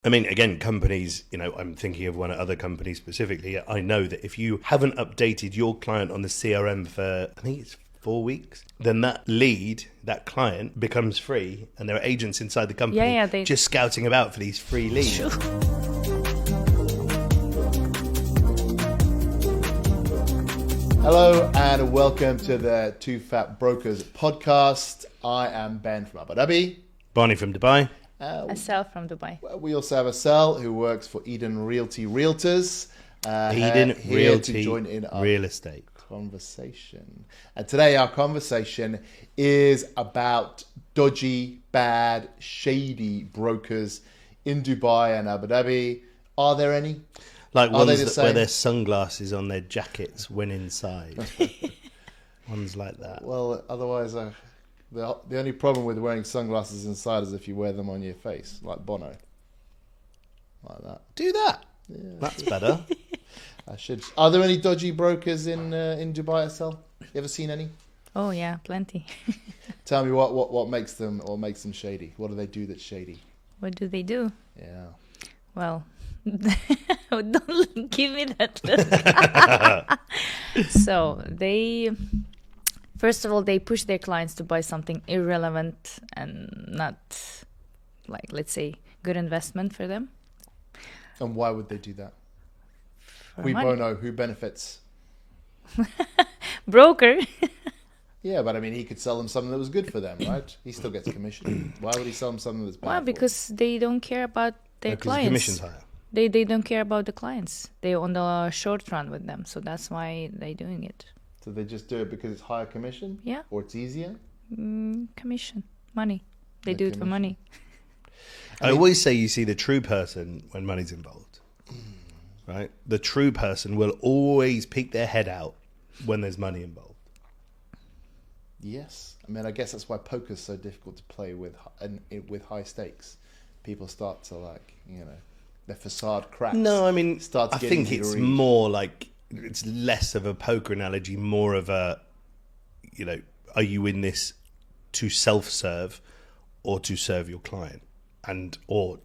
I mean, again, companies, I'm thinking of one other company specifically. I know that if you haven't updated your client on the CRM for, I think it's 4 weeks, then that lead, that client becomes free, and there are agents inside the company just scouting about for these free leads. Sure. Hello and welcome to the Two Fat Brokers podcast. I am Ben from Abu Dhabi. Barney from Dubai. Asel from Dubai. We also have Asel, who works for Eden Realty Realtors. Eden Realty to join in our Real Estate conversation. And today our conversation is about dodgy, bad, shady brokers in Dubai and Abu Dhabi. Are there any? Like ones that wear their sunglasses on their jackets when inside. Ones like that. Well, otherwise, the only problem with wearing sunglasses inside is if you wear them on your face, like Bono. Like that. Do that. Yeah. That's better. I should. Are there any dodgy brokers in Dubai, Asel? You ever seen any? Oh yeah, plenty. Tell me what makes them shady. What do they do that's shady? What do they do? Yeah. Well, don't give me that look. So first of all, they push their clients to buy something irrelevant and not, like, let's say, good investment for them. And why would they do that? Money. Bono, who benefits? Broker. Yeah, but I mean, he could sell them something that was good for them, right? He still gets commission. Why would he sell them something that's bad? Well, because they don't care about their clients. The commission's higher. They don't care about the clients. They're on the short run with them, so that's why they're doing it. So they just do it because it's higher commission? Yeah. Or it's easier? Commission. Money. They do it for money. I always say you see the true person when money's involved, right? The true person will always peek their head out when there's money involved. Yes. I mean, I guess that's why poker's so difficult to play with high stakes. People start to, their facade cracks. No, I mean, I think it's more like, it's less of a poker analogy, more of a, are you in this to self-serve or to serve your client? Or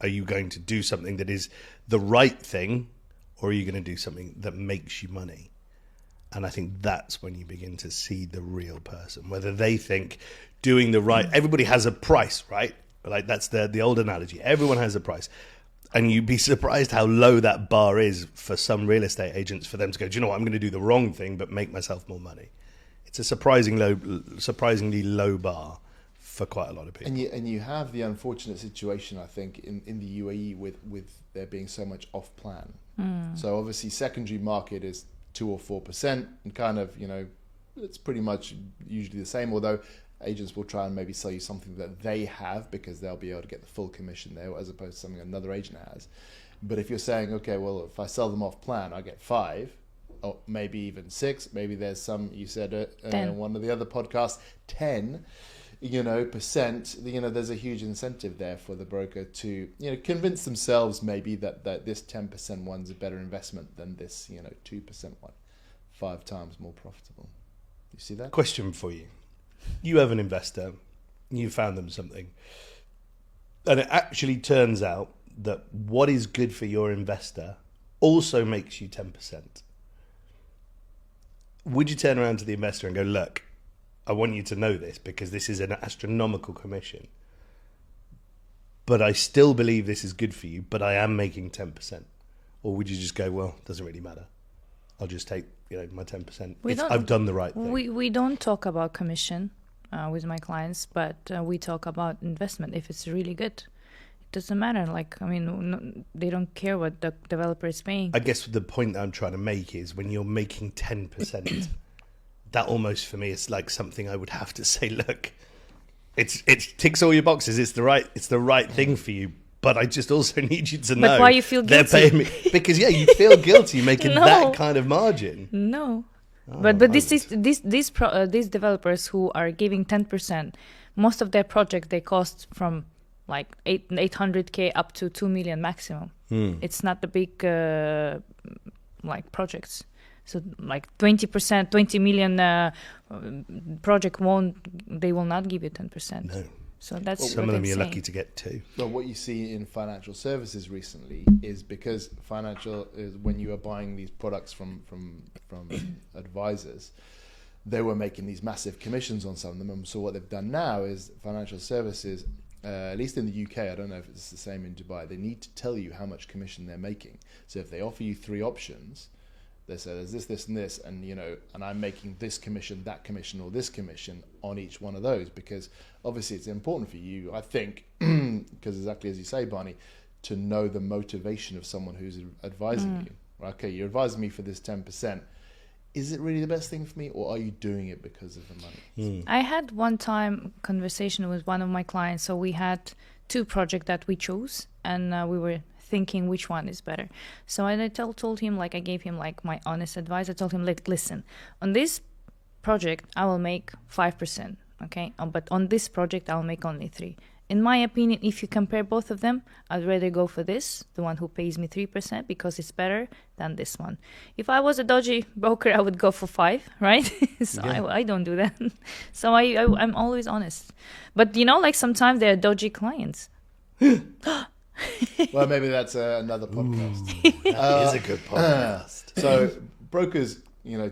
are you going to do something that is the right thing, or are you going to do something that makes you money? And I think that's when you begin to see the real person, whether they think doing the right, everybody has a price, right? Like that's the old analogy. Everyone has a price. And you'd be surprised how low that bar is for some real estate agents for them to go, do you know what, I'm going to do the wrong thing, but make myself more money. It's a surprisingly low bar for quite a lot of people. And you have the unfortunate situation, I think, in the UAE with there being so much off plan. So obviously secondary market is 2 or 4% and kind of, it's pretty much usually the same, although agents will try and maybe sell you something that they have because they'll be able to get the full commission there as opposed to something another agent has. But if you're saying, okay, well, if I sell them off plan, I get 5 or maybe even 6, maybe there's some, you said in one of the other podcasts, 10, percent, there's a huge incentive there for the broker to, convince themselves maybe that this 10% one's a better investment than this, 2% one, 5 times more profitable. You see that? Question for you. You have an investor, you found them something, and it actually turns out that what is good for your investor also makes you 10%. Would you turn around to the investor and go, look, I want you to know this because this is an astronomical commission, but I still believe this is good for you, but I am making 10%? Or would you just go, well, it doesn't really matter. I'll just take my 10%. I've done the right thing. We don't talk about commission with my clients, but we talk about investment. If it's really good, it doesn't matter. They don't care what the developer is paying. I guess the point that I'm trying to make is when you're making 10%, that almost for me is like something I would have to say, look, it ticks all your boxes. It's the right thing for you. But I just also need you to know. But why you feel guilty? They're paying me because you feel guilty making that kind of margin. No, but these developers who are giving 10%, most of their projects they cost from like 800K up to 2 million maximum. It's not the big projects. So like 20%, 20 million project will not give you 10%. No. So that's some of them you're saying. lucky to get two. Well, what you see in financial services recently is because financial is when you are buying these products from advisors, they were making these massive commissions on some of them. And so what they've done now is financial services, at least in the UK, I don't know if it's the same in Dubai, they need to tell you how much commission they're making. So if they offer you 3 options, they say there's this, and this, and and I'm making this commission, that commission, or this commission on each one of those, because obviously it's important for you, I think, because exactly as you say, Barney, to know the motivation of someone who's advising you. Okay, you're advising me for this 10%. Is it really the best thing for me, or are you doing it because of the money? I had one time conversation with one of my clients. So we had 2 projects that we chose, and we were thinking which one is better. So I told him, I gave him my honest advice. I told him, listen, on this project I will make 5%, okay, but on this project I will make only 3. In my opinion, if you compare both of them, I'd rather go for this, the one who pays me 3%, because it's better than this one. If I was a dodgy broker, I would go for 5, right? So I don't do that. So I'm always honest. But sometimes there are dodgy clients. Well, maybe that's another podcast. That is a good podcast. So brokers,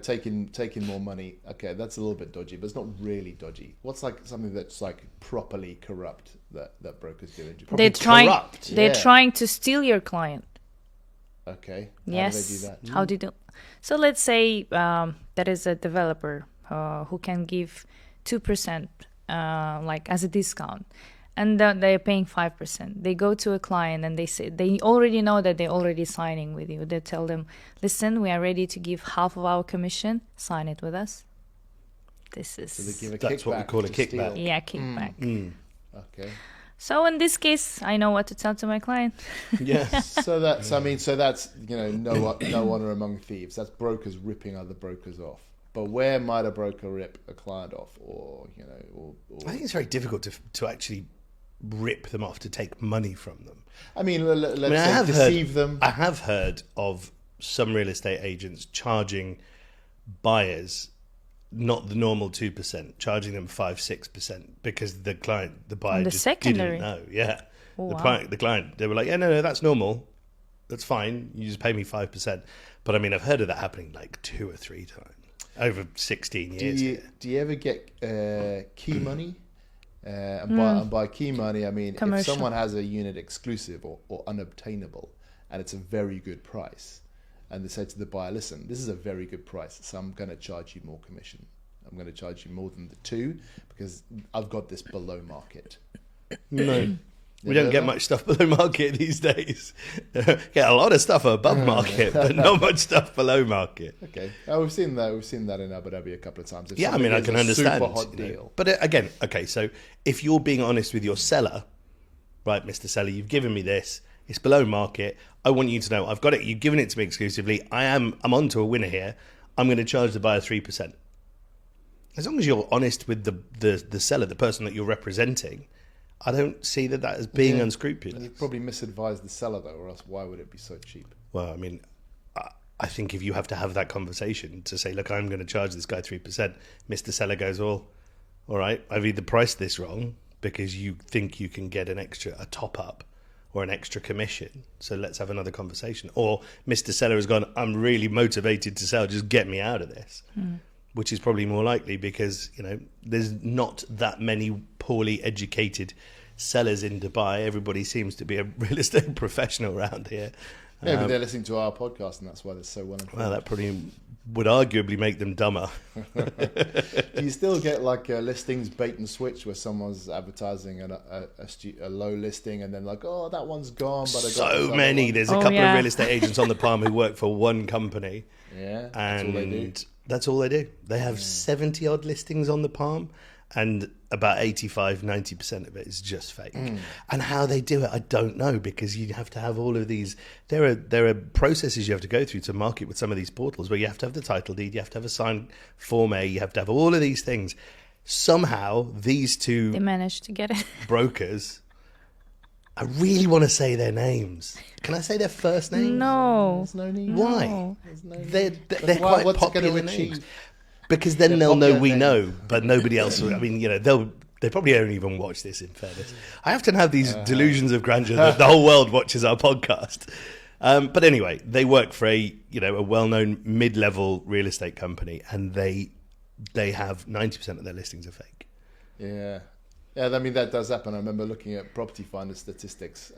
taking more money. Okay, that's a little bit dodgy, but it's not really dodgy. What's something that's properly corrupt that brokers do? They're trying to steal your client. Okay. Yes. How do they do that? How do you do? So let's say there is a developer who can give 2% as a discount. And they're paying 5%. They go to a client and they say they already know that they're already signing with you. They tell them, "Listen, we are ready to give half of our commission. Sign it with us." This is So they give a That's what we kickback call a to kickback. steal. yeah, kickback. Okay. So in this case, I know what to tell to my client. Yes. So that's no honor among thieves. That's brokers ripping other brokers off. But where might a broker rip a client off, or I think it's very difficult to actually rip them off, to take money from them. I mean, let's deceive them. I have heard of some real estate agents charging buyers not the normal 2%, charging them 5-6% because the buyer just secondary. didn't know. Yeah. Oh, The client, they were like, yeah, no, that's normal. That's fine. You just pay me 5%. But I mean, I've heard of that happening 2 or 3 times over 16 years. Do you ever get key money? And by key money, I mean, Commercial. if someone has a unit exclusive or unobtainable, and it's a very good price, and they say to the buyer, "Listen, this is a very good price, so I'm going to charge you more commission. I'm going to charge you more than the 2 because I've got this below market." No. We don't get much stuff below market these days. Get a lot of stuff above market, but not much stuff below market. Okay, we've seen that. We've seen that in Abu Dhabi a couple of times. Yeah, I mean, I can understand. Super hot deal. But again, okay, so if you're being honest with your seller, right, Mr. Seller, you've given me this. It's below market. I want you to know I've got it. You've given it to me exclusively. I'm on to a winner here. I'm going to charge the buyer 3%. As long as you're honest with the seller, the person that you're representing, I don't see that as being unscrupulous. You've probably misadvised the seller, though, or else why would it be so cheap? Well, I mean, I think if you have to have that conversation to say, look, I'm going to charge this guy 3%, Mr. Seller goes, well, all right, I've either priced this wrong because you think you can get a top up or an extra commission, so let's have another conversation. Or Mr. Seller has gone, I'm really motivated to sell, just get me out of this. Which is probably more likely because, there's not that many poorly educated sellers in Dubai. Everybody seems to be a real estate professional around here. Yeah, but they're listening to our podcast, and that's why they're so well informed. Well, that probably would arguably make them dumber. Do you still get listings bait and switch where someone's advertising a low listing and then oh, that one's gone? But I got so many. There's a couple of real estate agents on the Palm who work for one company. Yeah, and that's all they do. That's all they do. They have 70 odd listings on the Palm, and about 85-90% of it is just fake. And how they do it, I don't know, because you have to have all of these. There are processes you have to go through to market with some of these portals, where you have to have the title deed, you have to have a signed Form A, you have to have all of these things. Somehow these two They managed to get it. brokers, I really want to say their names. Can I say their first names? No. There's no need. Why? No need. They're quite popular names. Because then they'll know we know, but nobody else will. I mean, They probably don't even watch this, in fairness. I often have these delusions of grandeur that the whole world watches our podcast. But anyway, they work for a well-known mid-level real estate company, and they have 90% of their listings are fake. Yeah. Yeah, I mean, that does happen. I remember looking at Property Finder statistics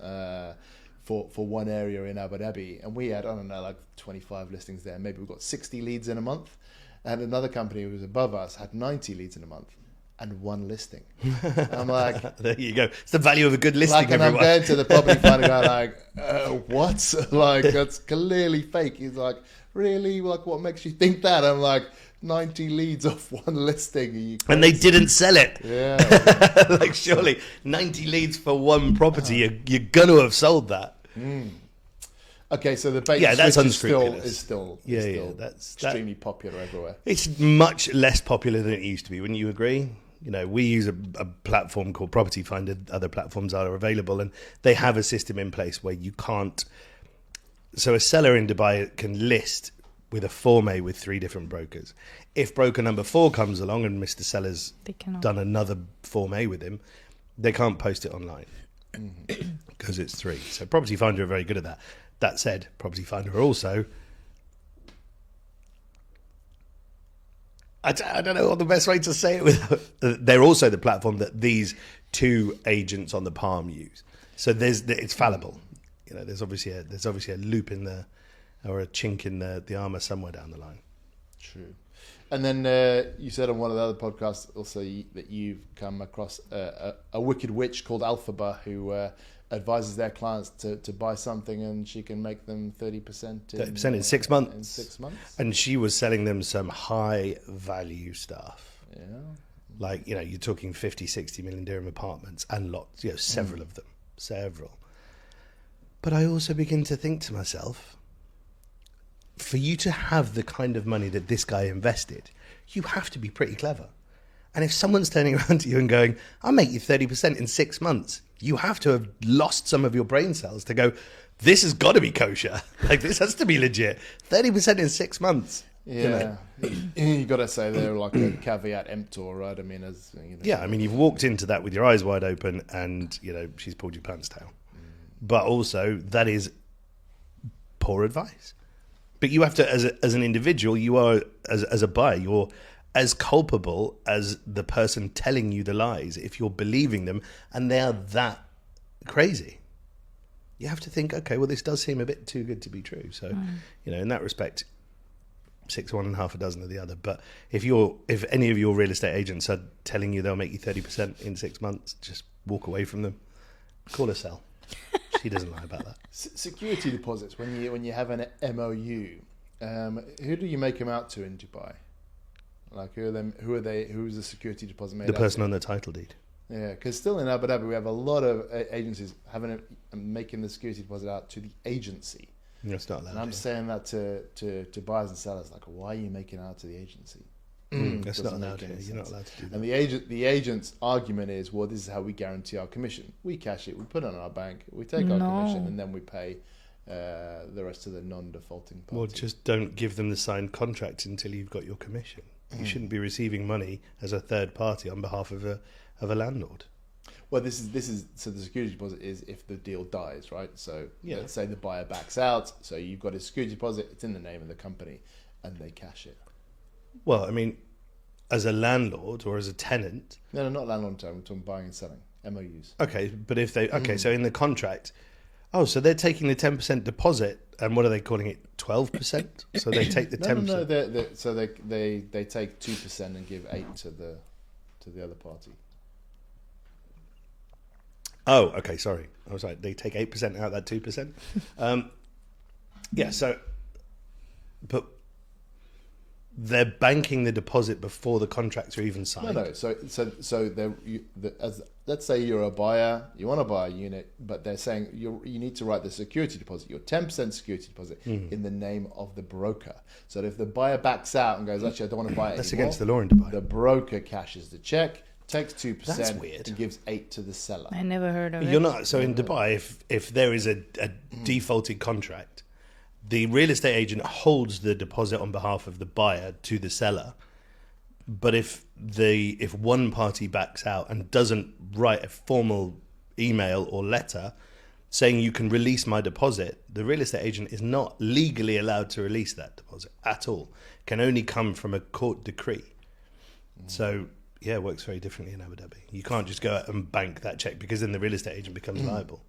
for one area in Abu Dhabi, and we had, I don't know, like 25 listings there. Maybe we got 60 leads in a month. And another company who was above us had 90 leads in a month and one listing. I'm like... There you go. It's the value of a good listing, and everyone. I'm going to the Property Finder guy like, what? Like, that's clearly fake. He's like, really? Like, what makes you think that? I'm like, 90 leads off one listing. And they didn't sell it. Yeah. Like, surely 90 leads for one property, you're going to have sold that. Okay, so the bait that's switch unscrupulous. is still That's extremely popular everywhere. It's much less popular than it used to be. Wouldn't you agree? We use a platform called Property Finder. Other platforms are available, and they have a system in place where you can't. So a seller in Dubai can list with a Form A with 3 different brokers. If broker number 4 comes along and Mr. Seller's done another Form A with him, they can't post it online because it's 3. So Property Finder are very good at that. That said, Property Finder are also, I don't know what the best way to say it they're also the platform that these 2 agents on the Palm use. So it's fallible. There's obviously a loop in the, or a chink in the armor somewhere down the line. True. And then you said on one of the other podcasts also that you've come across a wicked witch called Alphaba who advises their clients to buy something, and she can make them 30% in 6 months. In 6 months. And she was selling them some high value stuff. Yeah. Like, you're talking 50, 60 million dirham apartments and lots, several of them. Several. But I also begin to think to myself, for you to have the kind of money that this guy invested, you have to be pretty clever. And if someone's turning around to you and going, I'll make you 30% in 6 months, you have to have lost some of your brain cells to go, this has got to be kosher. Like, this has to be legit. 30% in 6 months. Yeah. You got to say they're like a caveat emptor, right? I mean, Yeah, I mean, you've walked into that with your eyes wide open and, she's pulled your pants down. But also, that is poor advice. But you have to, as an individual, you are, as a buyer, you're as culpable as the person telling you the lies if you're believing them and they are that crazy. You have to think, okay, well, this does seem a bit too good to be true. So, in that respect, 6 one and half a dozen of the other. But if any of your real estate agents are telling you they'll make you 30% in 6 months, just walk away from them. Call a sell. She doesn't lie about that. Security deposits, when you have an MOU, who do you make them out to in Dubai? Like, who are they? Who's the security deposit made? The person on the title deed. Yeah, because still in Abu Dhabi we have a lot of agencies making the security deposit out to the agency. That's not allowed. And I'm saying that to buyers and sellers, like, why are you making it out to the agency? That's not allowed. You're not allowed to do that. And the agent's argument is, well, this is how we guarantee our commission. We cash it, we put it on our bank, we take our commission, and then we pay the rest of the non-defaulting party. Well, just don't give them the signed contract until you've got your commission. You shouldn't be receiving money as a third party on behalf of a landlord. Well, this is so the security deposit is if the deal dies, right? So let's say the buyer backs out, so you've got a security deposit, it's in the name of the company, and they cash it. Well, I mean, as a landlord or as a tenant. No, not landlord term. We're talking buying and selling, MOUs. Okay, but if they so in the contract, so they're taking the 10% deposit, and what are they calling it? 12%. So they take the 10%. No. So they take 2% and give 8% to the other party. Oh, okay. Sorry, I was like, they take 8% out of that 2%. Yeah. So, but they're banking the deposit before the contracts are even signed. No. So let's say you're a buyer, you want to buy a unit, but they're saying you need to write the security deposit, your 10% security deposit, in the name of the broker. So that if the buyer backs out and goes, actually, I don't want to buy it That's anymore, against the law in Dubai. The broker cashes the check, takes 2%, That's weird. and gives 8% to the seller. I never heard of it. You're not. So in Dubai, if there is a defaulted contract, the real estate agent holds the deposit on behalf of the buyer to the seller, But if one party backs out and doesn't write a formal email or letter saying you can release my deposit, the real estate agent is not legally allowed to release that deposit at all. Can only come from a court decree. So yeah, it works very differently in Abu Dhabi. You can't just go out and bank that check, because then the real estate agent becomes liable.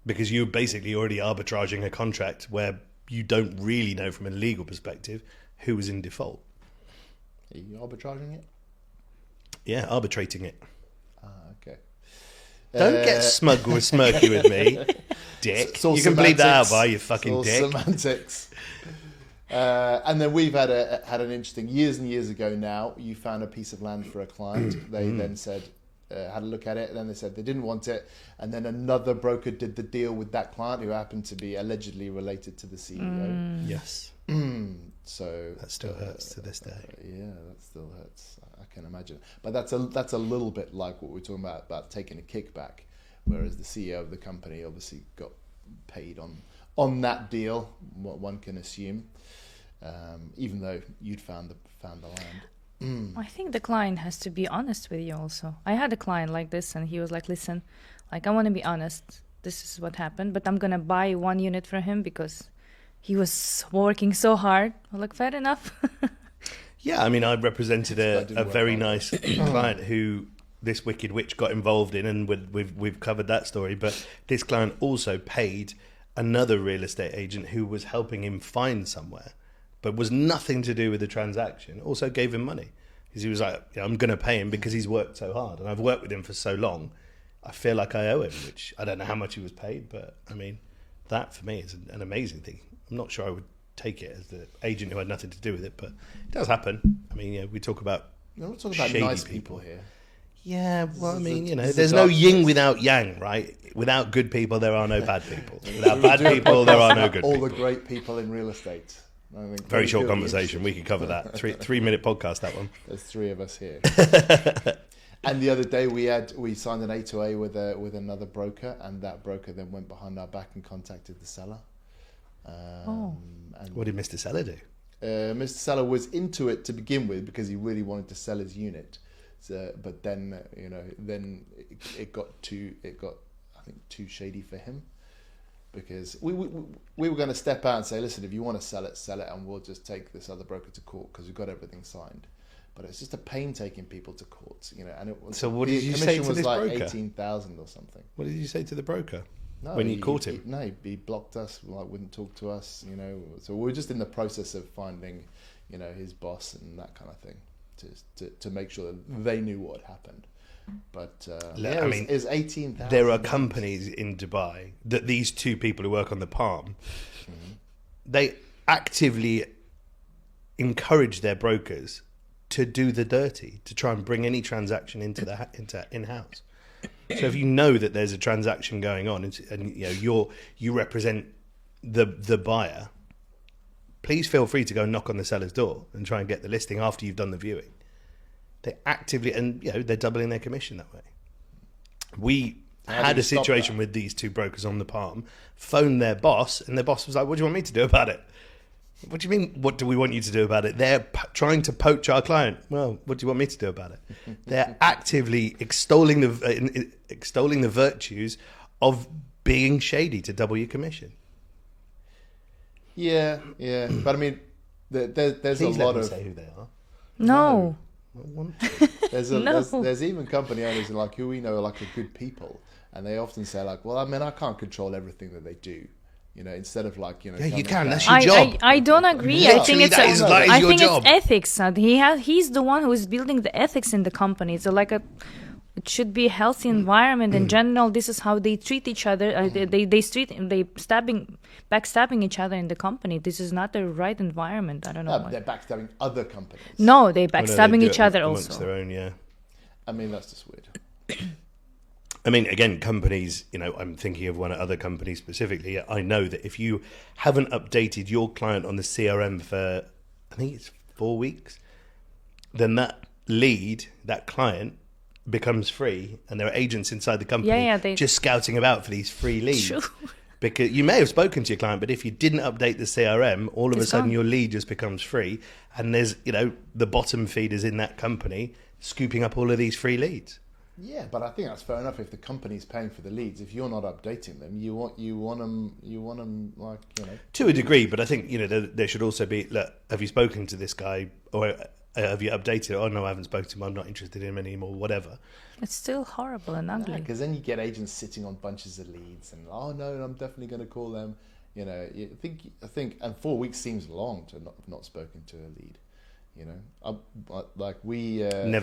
Because you're basically already arbitraging a contract where you don't really know from a legal perspective who was in default. Are you arbitraging it? Yeah, arbitrating it. Okay. Don't get smug or smirky with me, dick. You can bleep that out, by you fucking dick. Semantics. And then we've had an interesting, years and years ago now, you found a piece of land for a client. They then said, had a look at it, and then they said they didn't want it. And then another broker did the deal with that client, who happened to be allegedly related to the CEO. Yes. So that still hurts to this day. Yeah, that still hurts. I can imagine. But that's a little bit like what we're talking about taking a kickback, whereas the CEO of the company obviously got paid on that deal. What one can assume, even though you'd found the land. I think the client has to be honest with you also. I had a client like this, and he was like, listen, like, I want to be honest. This is what happened, but I'm going to buy 1 unit from him because he was working so hard. I'm like, fair enough. Yeah, I mean, I represented a very nice client who this wicked witch got involved in, and we've covered that story. But this client also paid another real estate agent who was helping him find somewhere, but was nothing to do with the transaction. Also gave him money because he was like, I'm going to pay him because he's worked so hard, and I've worked with him for so long. I feel like I owe him, which I don't know how much he was paid, but I mean, that for me is an amazing thing. I'm not sure I would take it as the agent who had nothing to do with it, but it does happen. I mean, we talk about we're not talking about nice people here. Yeah, well, I mean, there's no yin without yang, right? Without good people, there are no bad people. Without bad people, there are no good people. All the great people in real estate. I think very short conversation. We could cover that. 3-minute podcast, that one. There's 3 of us here. And the other day we signed an A2A with another broker, and that broker then went behind our back and contacted the seller. And what did Mr. Seller do? Mr. Seller was into it to begin with because he really wanted to sell his unit. So, but then it got I think too shady for him, because we were going to step out and say, listen, if you want to sell it, and we'll just take this other broker to court because we've got everything signed. But it's just a pain taking people to court, And it was, so what did you say to this broker? Like 18,000 or something. What did you say to the broker? No, when you caught him? He blocked us. Wouldn't talk to us. So we were just in the process of finding, his boss and that kind of thing, to make sure that they knew what had happened. But it was 18,000. There are companies in Dubai that these two people who work on the Palm, they actively encourage their brokers to do the dirty, to try and bring any transaction into in-house. So if you know that there's a transaction going on, and you represent the buyer, please feel free to go knock on the seller's door and try and get the listing after you've done the viewing. They actively, and they're doubling their commission that way. We had a situation with these two brokers on the Palm, phoned their boss, and their boss was like, "What do you want me to do about it?" What do you mean, what do we want you to do about it? They're trying to poach our client. Well, what do you want me to do about it? They're actively extolling the virtues of being shady to double your commission. Yeah. But I mean, there's Please a lot of... say who they are. No. There's even company owners who we know are like good people, and they often say well, I mean, I can't control everything that they do. Instead of yeah, you can. That's your job. I don't agree. Literally, I think it's job. It's ethics. He's the one who is building the ethics in the company. So it should be a healthy environment in general. This is how they treat each other. They backstabbing each other in the company. This is not the right environment. I don't know. No, they're backstabbing other companies. No, they're backstabbing they each other amongst also. Their own, yeah. I mean, that's just weird. I mean, again, companies, I'm thinking of one other company specifically. I know that if you haven't updated your client on the CRM for, I think it's 4 weeks, then that client becomes free, and there are agents inside the company just scouting about for these free leads. True. Because you may have spoken to your client, but if you didn't update the CRM, all of a sudden your lead just becomes free, and there's the bottom feeders in that company scooping up all of these free leads. Yeah, but I think that's fair enough if the company's paying for the leads. If you're not updating them, you want them like to a degree. But I think there should also be, look, have you spoken to this guy, or have you updated it? Oh no, I haven't spoken to him. I'm not interested in him anymore. Whatever. It's still horrible and ugly. Because then you get agents sitting on bunches of leads, and oh no, I'm definitely going to call them. I think, and 4 weeks seems long to not spoken to a lead. Never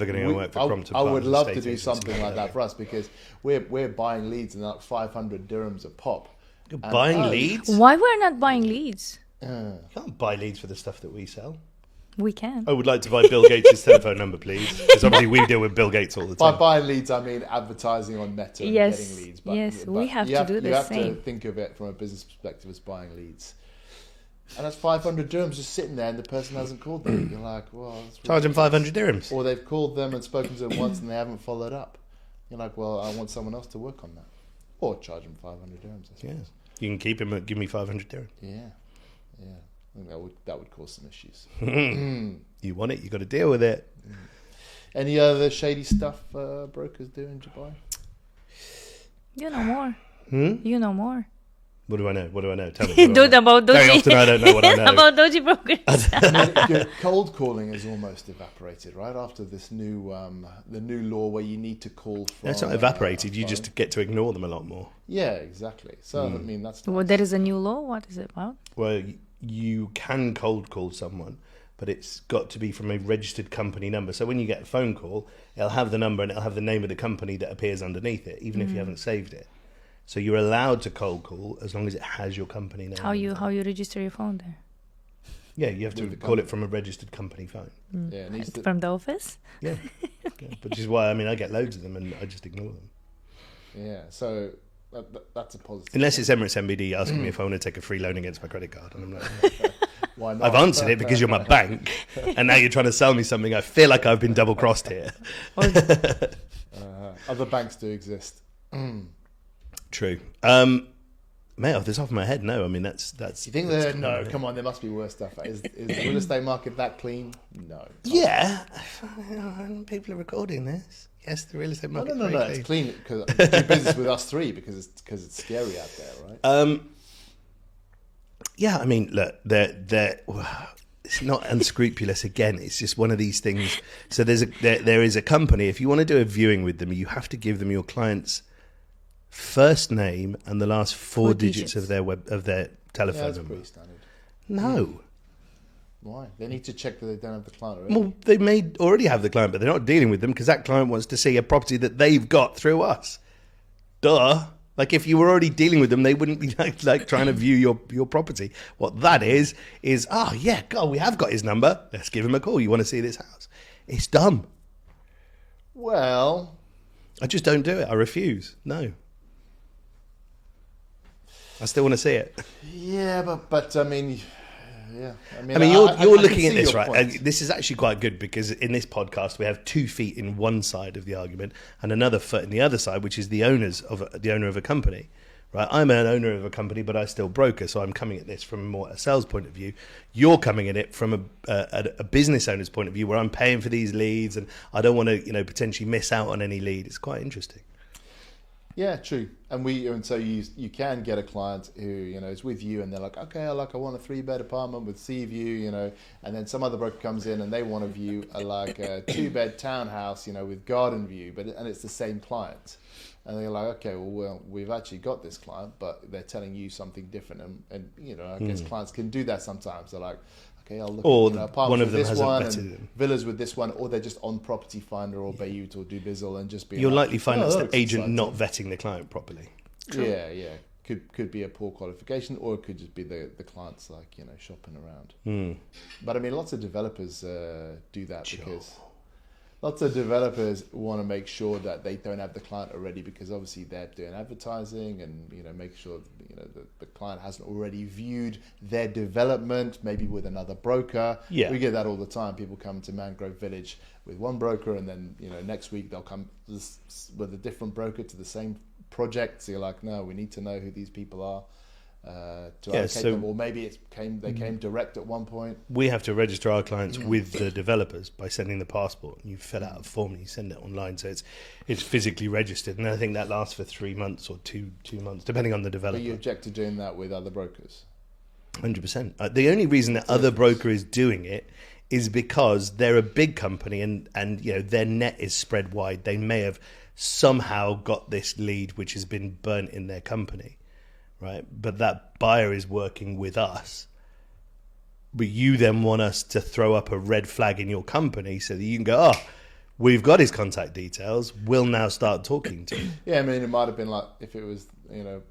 going to work for Crompton. I would love to do something like that for us, because we're buying leads and like 500 dirhams a pop. You're buying leads? Why we're not buying leads? You can't buy leads for the stuff that we sell. We can. I would like to buy Bill Gates' telephone number, please, because obviously we deal with Bill Gates all the time. By buying leads, I mean advertising on Meta and getting leads. But we have to do the same. You have to think of it from a business perspective as buying leads. And that's 500 dirhams just sitting there, and the person hasn't called them. You're like, well, that's charge them 500 dirhams. Or they've called them and spoken to them once, and they haven't followed up. You're like, well, I want someone else to work on that, or charge them 500 dirhams. I suppose. Yeah, you can keep him. Give me 500 dirhams. Yeah. I think that would cause some issues. You want it, you got to deal with it. Any other shady stuff brokers do in Dubai? You know more. You know more. What do I know? Tell me. About Doji. Very often I don't know what I know. About Doji brokers. Cold calling is almost evaporated, right? After this new the new law where you need to call from... It's not evaporated, you just get to ignore them a lot more. Yeah, exactly. So, I mean, that's... Well, there is a new law? What is it about? Well, you can cold call someone, but it's got to be from a registered company number. So when you get a phone call, it'll have the number and it'll have the name of the company that appears underneath it, even if you haven't saved it. So you're allowed to cold call as long as it has your company name. How you register your phone there? Yeah, you have to call it from a registered company phone. Yeah, it needs from the office? Yeah. Which is why, I get loads of them and I just ignore them. Yeah, so that's a positive. Unless it's Emirates MBD asking me if I want to take a free loan against my credit card. And I'm like, why not? I've answered it because you're my bank. And now you're trying to sell me something. I feel like I've been double crossed here. Other banks do exist. True. Mate, off the top of my head, no. I mean, that's. You think that? No, come on. There must be worse stuff. Is the real estate market that clean? No. Yeah. People are recording this. Yes, the real estate market. No. It's clean because do business with us three because it's scary out there, right? Yeah. I mean, look, they're it's not unscrupulous. Again, it's just one of these things. So there is a company. If you want to do a viewing with them, you have to give them your client's first name and the last four digits of their telephone that's number. Pretty standard. No. Why? They need to check that they don't have the client already. Well, they may already have the client, but they're not dealing with them because that client wants to see a property that they've got through us. Duh. Like, if you were already dealing with them, they wouldn't be like trying to view your property. What that is, oh, yeah, God, we have got his number. Let's give him a call. You want to see this house? It's dumb. Well... I just don't do it. I refuse. No. I still want to see it. Yeah, but I mean, yeah. I mean, you're looking at this, right? Point. And this is actually quite good because in this podcast we have 2 feet in one side of the argument and another foot in the other side, which is the owner of a company, right? I'm an owner of a company, but I still broker, so I'm coming at this from more a sales point of view. You're coming at it from a business owner's point of view, where I'm paying for these leads and I don't want to, potentially miss out on any lead. It's quite interesting. Yeah, true. And so you can get a client who, is with you and they're like, okay, I want a 3-bed apartment with sea view, and then some other broker comes in and they want to view a 2-bed townhouse, with garden view, and it's the same client. And they're like, okay, well, we've actually got this client, but they're telling you something different. And I guess clients can do that sometimes. They're like, okay, I'll look at apartments with this one and villas with this one, or they're just on Property Finder or Beirut or Dubizzle and just be. You'll likely find it's the agent not vetting the client properly. True. Yeah. Could be a poor qualification, or it could just be the clients shopping around. But I mean, lots of developers do that because lots of developers want to make sure that they don't have the client already, because obviously they're doing advertising and make sure the client hasn't already viewed their development, maybe with another broker. Yeah, we get that all the time. People come to Mangrove Village with one broker, and then next week they'll come with a different broker to the same project. So you're like, no, we need to know who these people are. to allocate them, or maybe they came direct at one point. We have to register our clients with the developers by sending the passport. You fill out a form and you send it online, so it's physically registered, and I think that lasts for 3 months or two months, depending on the developer. But you object to doing that with other brokers? 100%. The only reason that other broker is doing it is because they're a big company and their net is spread wide. They may have somehow got this lead which has been burnt in their company, right? But that buyer is working with us. But you then want us to throw up a red flag in your company so that you can go, we've got his contact details. We'll now start talking to him. Yeah, I mean, it might have been like if it was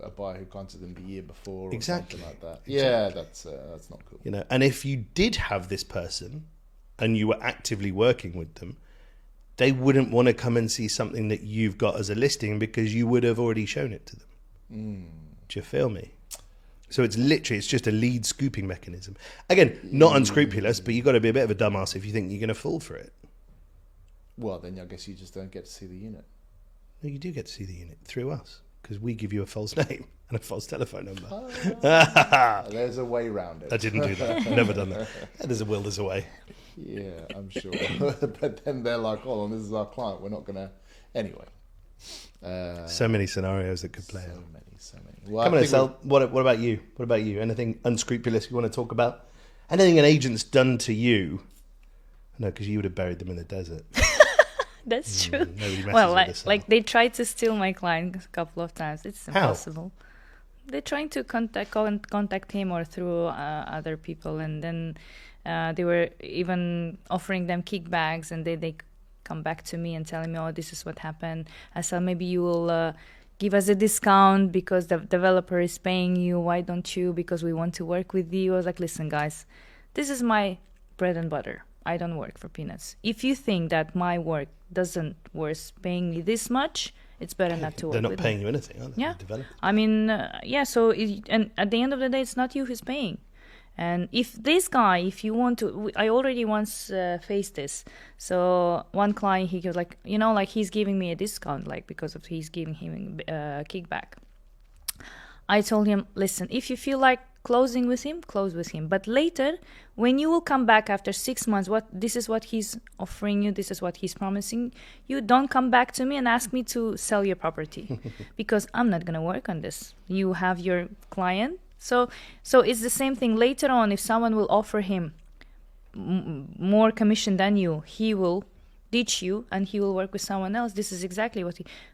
a buyer who contacted them the year before, or something like that. Exactly. Yeah, that's not cool. And if you did have this person and you were actively working with them, they wouldn't want to come and see something that you've got as a listing because you would have already shown it to them. Do you feel me? So it's just a lead scooping mechanism. Again, not unscrupulous, but you've got to be a bit of a dumbass if you think you're going to fall for it. Well, then I guess you just don't get to see the unit. No, you do get to see the unit through us because we give you a false name and a false telephone number. There's a way around it. I didn't do that. I've never done that. There's a will, there's a way. Yeah, I'm sure. But then they're like, hold on, this is our client. We're not going to... Anyway. So many scenarios that could play out. So many. Well, Come on, Estelle. What about you? What about you? Anything unscrupulous you want to talk about? Anything an agent's done to you? No, because you would have buried them in the desert. That's true. Well, like they tried to steal my client a couple of times. It's impossible. How? They're trying to contact him or through other people, and then they were even offering them kickbacks, and they come back to me and telling me, this is what happened. I said, maybe you will give us a discount because the developer is paying you. Why don't you? Because we want to work with you. I was like, listen, guys, this is my bread and butter. I don't work for peanuts. If you think that my work doesn't worth paying me this much, it's better not to work with me. They're not paying you anything, are they? Yeah. I mean, so and at the end of the day, it's not you who's paying. And if you want to, I already once faced this. So one client, he was like, he's giving me a discount, because of he's giving him a kickback. I told him, listen, if you feel like closing with him, close with him. But later, when you will come back after 6 months, this is what he's offering you, this is what he's promising you, don't come back to me and ask me to sell your property because I'm not going to work on this. You have your client. So it's the same thing. Later on, if someone will offer him more commission than you, he will ditch you and he will work with someone else. This is exactly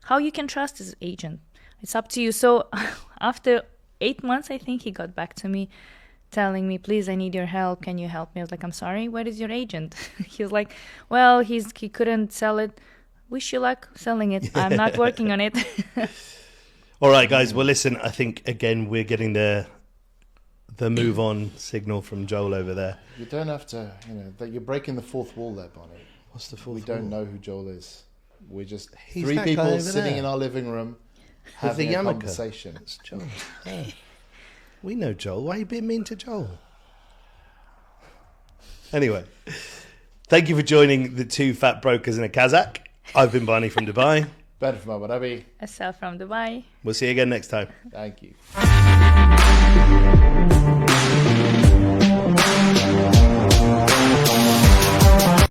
how you can trust his agent. It's up to you. So after 8 months, I think he got back to me telling me, please, I need your help. Can you help me? I was like, I'm sorry, where is your agent? He was like, well, he couldn't sell it. Wish you luck selling it. I'm not working on it. All right, guys. Well, listen, I think, again, we're getting the move on signal from Joel over there. You don't have to, that you're breaking the fourth wall there, Bonnie. What's the fourth wall? We don't know who Joel is. We're just three people sitting in our living room having a conversation. That's Joel. Yeah. We know Joel. Why are you being mean to Joel? Anyway, thank you for joining the two fat brokers in a Kazakh. I've been Barney from Dubai. Ben from Abu Dhabi. Estelle from Dubai. We'll see you again next time. Thank you.